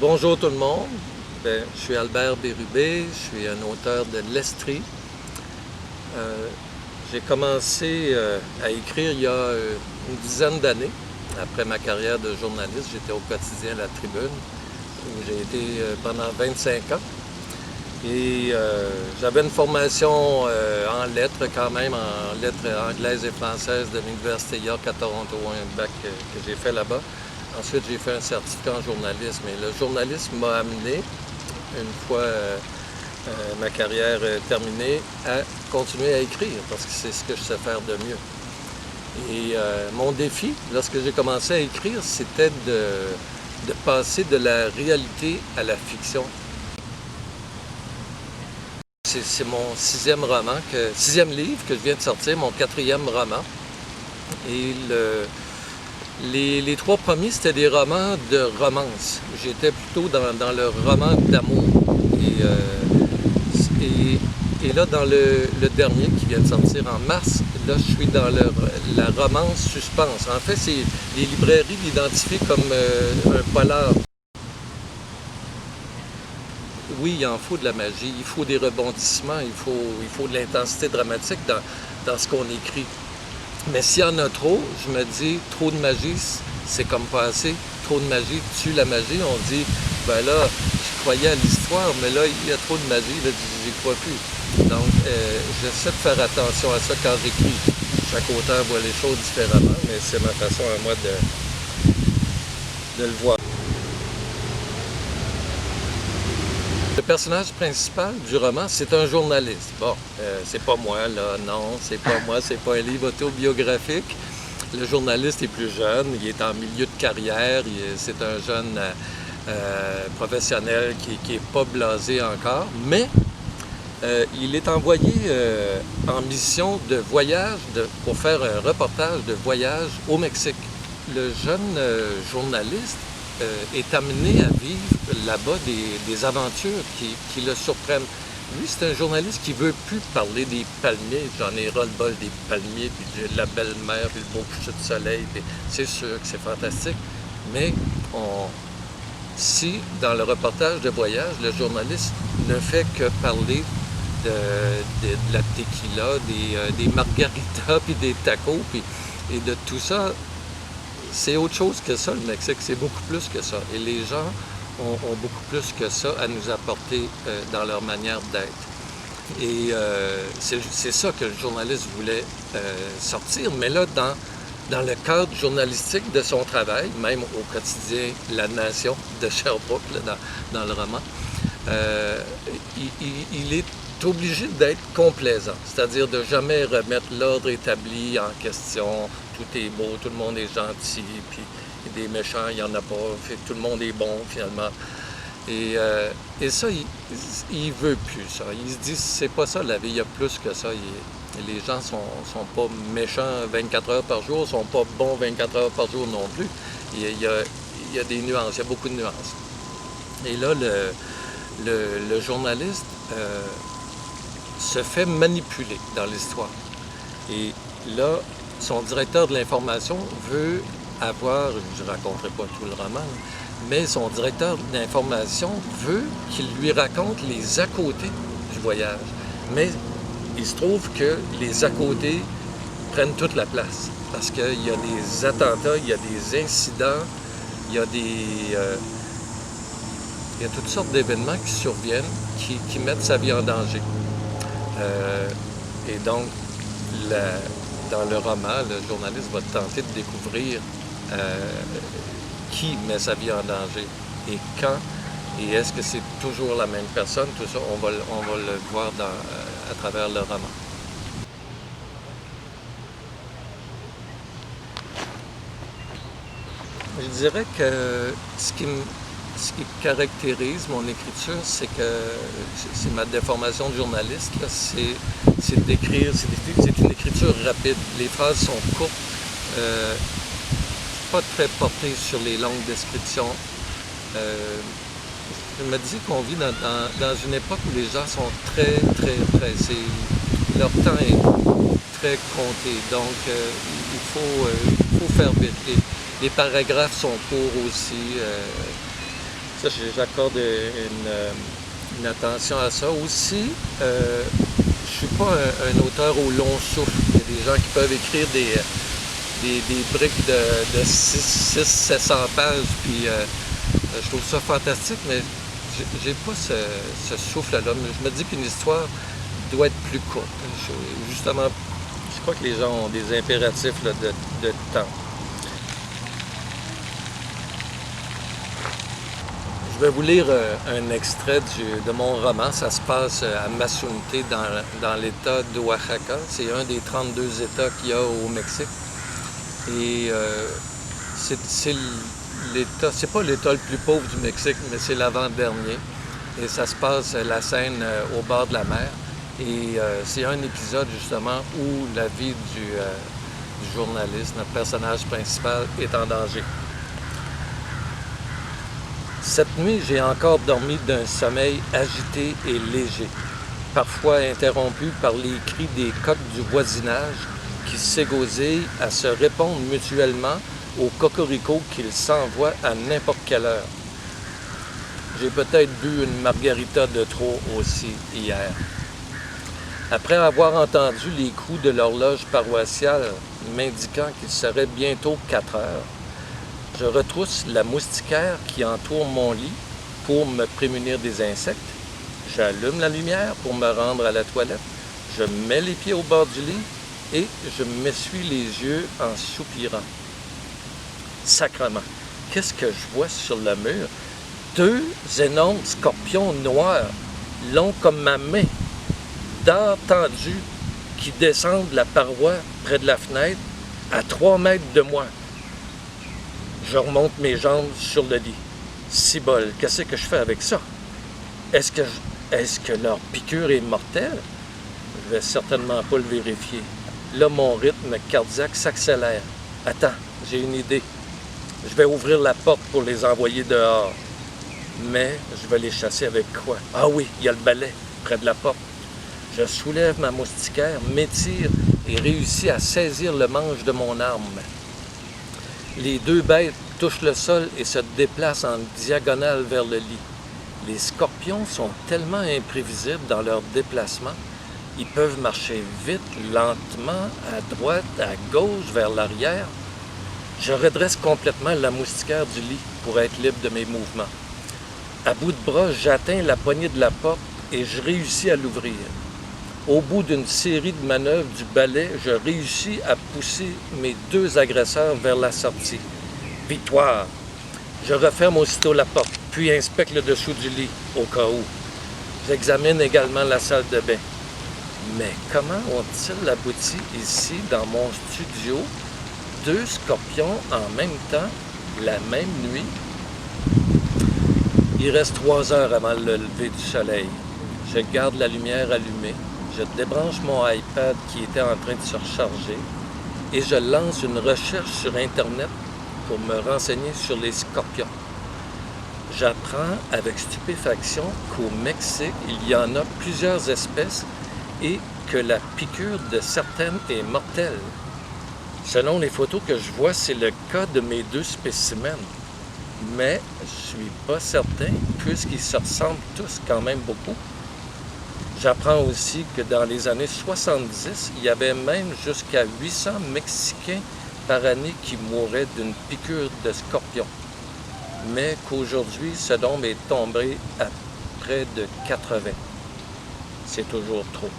Bonjour tout le monde, je suis Albert Bérubé, je suis un auteur de l'Estrie. J'ai commencé à écrire il y a une dizaine d'années. Après ma carrière de journaliste, j'étais au quotidien La Tribune, où j'ai été pendant 25 ans. Et j'avais une formation en lettres quand même, en lettres anglaises et françaises de l'Université York à Toronto, un bac que j'ai fait là-bas. Ensuite, j'ai fait un certificat en journalisme. Et le journalisme m'a amené, une fois ma carrière terminée, à continuer à écrire, parce que c'est ce que je sais faire de mieux. Et mon défi, lorsque j'ai commencé à écrire, c'était de passer de la réalité à la fiction. C'est mon sixième livre que je viens de sortir, mon quatrième roman. Et les trois premiers, c'était des romans de romance. J'étais plutôt dans le roman d'amour. Et là, dans le dernier qui vient de sortir en mars, là, je suis dans la romance suspense. En fait, les librairies l'identifient comme un polar. Oui, il en faut de la magie, il faut des rebondissements, il faut de l'intensité dramatique dans ce qu'on écrit. Mais s'il y en a trop, je me dis, trop de magie, c'est comme pas assez. Trop de magie tue la magie. On dit, ben là, je croyais à l'histoire, mais là, il y a trop de magie, là, j'y crois plus. Donc, j'essaie de faire attention à ça quand j'écris. Chaque auteur voit les choses différemment, mais c'est ma façon à moi de le voir. Le personnage principal du roman, c'est un journaliste. Bon, c'est pas moi, là, non, c'est pas moi, c'est pas un livre autobiographique. Le journaliste est plus jeune, il est en milieu de carrière, c'est un jeune professionnel qui n'est pas blasé encore, mais il est envoyé en mission de voyage pour faire un reportage de voyage au Mexique. Le jeune journaliste est amené à vivre là-bas des aventures qui le surprennent. Lui, c'est un journaliste qui ne veut plus parler des palmiers. J'en ai ras-le-bol des palmiers, puis de la belle mer, puis le beau coucher de soleil. C'est sûr que c'est fantastique. Mais si, dans le reportage de voyage, le journaliste ne fait que parler de la tequila, des margaritas, puis des tacos, et de tout ça, c'est autre chose que ça, le Mexique. C'est beaucoup plus que ça. Et les gens ont beaucoup plus que ça à nous apporter dans leur manière d'être. Et c'est ça que le journaliste voulait sortir. Mais là, dans le cadre journalistique de son travail, même au quotidien La Nation de Sherbrooke, là, dans le roman, il est obligé d'être complaisant, c'est-à-dire de jamais remettre l'ordre établi en question. Tout est beau, tout le monde est gentil, puis des méchants, il n'y en a pas, tout le monde est bon finalement. Et ça, il veut plus ça. Il se dit, c'est pas ça la vie, il y a plus que ça. Les gens sont pas méchants 24 heures par jour, sont pas bons 24 heures par jour non plus. Il y a des nuances, il y a beaucoup de nuances. Et là, le journaliste se fait manipuler dans l'histoire. Et là, son directeur de l'information veut avoir, je ne raconterai pas tout le roman, mais son directeur de l'information veut qu'il lui raconte les à-côtés du voyage. Mais il se trouve que les à-côtés prennent toute la place. Parce qu'il y a des attentats, il y a des incidents, il y a toutes sortes d'événements qui surviennent, qui mettent sa vie en danger. Et donc, dans le roman, le journaliste va tenter de découvrir qui met sa vie en danger et quand, et est-ce que c'est toujours la même personne, tout ça, on va le voir à travers le roman. Je dirais que ce qui caractérise mon écriture, c'est ma déformation de journaliste, c'est d'écrire, c'est une écriture rapide. Les phrases sont courtes, pas très portées sur les longues descriptions. Je me dis qu'on vit dans une époque où les gens sont très, très pressés. Leur temps est très compté, donc il faut faire vite. Les paragraphes sont courts aussi. Ça, j'accorde une attention à ça. Aussi, je suis pas un auteur au long souffle. Il y a des gens qui peuvent écrire des briques de 600-700 pages, puis je trouve ça fantastique, mais j'ai pas ce souffle-là. Je me dis qu'une histoire doit être plus courte. Justement, je crois que les gens ont des impératifs là, de temps. Je vais vous lire un extrait de mon roman. Ça se passe à Mazunte, dans l'État d'Oaxaca. C'est un des 32 États qu'il y a au Mexique. Et c'est l'État, c'est pas l'État le plus pauvre du Mexique, mais c'est l'avant-dernier. Et ça se passe, la scène, au bord de la mer. Et c'est un épisode, justement, où la vie du journaliste, notre personnage principal, est en danger. Cette nuit, j'ai encore dormi d'un sommeil agité et léger, parfois interrompu par les cris des coqs du voisinage qui s'égosillent à se répondre mutuellement aux cocoricots qu'ils s'envoient à n'importe quelle heure. J'ai peut-être bu une margarita de trop aussi hier. Après avoir entendu les coups de l'horloge paroissiale m'indiquant qu'il serait bientôt 4 heures, je retrousse la moustiquaire qui entoure mon lit pour me prémunir des insectes. J'allume la lumière pour me rendre à la toilette. Je mets les pieds au bord du lit et je m'essuie les yeux en soupirant. Sacrement, qu'est-ce que je vois sur le mur? 2 énormes scorpions noirs, longs comme ma main, dents tendues, qui descendent la paroi près de la fenêtre à 3 mètres de moi. Je remonte mes jambes sur le lit. Cibole, qu'est-ce que je fais avec ça? Est-ce que leur piqûre est mortelle? Je vais certainement pas le vérifier. Là, mon rythme cardiaque s'accélère. Attends, j'ai une idée. Je vais ouvrir la porte pour les envoyer dehors. Mais je vais les chasser avec quoi? Ah oui, il y a le balai près de la porte. Je soulève ma moustiquaire, m'étire et réussis à saisir le manche de mon arme. Les 2 bêtes touchent le sol et se déplacent en diagonale vers le lit. Les scorpions sont tellement imprévisibles dans leur déplacement. Ils peuvent marcher vite, lentement, à droite, à gauche, vers l'arrière. Je redresse complètement la moustiquaire du lit pour être libre de mes mouvements. À bout de bras, j'atteins la poignée de la porte et je réussis à l'ouvrir. Au bout d'une série de manœuvres du balai, je réussis à pousser mes 2 agresseurs vers la sortie. Victoire! Je referme aussitôt la porte, puis inspecte le dessous du lit, au cas où. J'examine également la salle de bain. Mais comment ont-ils abouti ici, dans mon studio, 2 scorpions en même temps, la même nuit? Il reste 3 heures avant le lever du soleil. Je garde la lumière allumée. Je débranche mon iPad qui était en train de se recharger et je lance une recherche sur Internet pour me renseigner sur les scorpions. J'apprends avec stupéfaction qu'au Mexique, il y en a plusieurs espèces et que la piqûre de certaines est mortelle. Selon les photos que je vois, c'est le cas de mes 2 spécimens. Mais je ne suis pas certain puisqu'ils se ressemblent tous quand même beaucoup. J'apprends aussi que dans les années 70, il y avait même jusqu'à 800 Mexicains par année qui mouraient d'une piqûre de scorpion. Mais qu'aujourd'hui, ce nombre est tombé à près de 80. C'est toujours trop.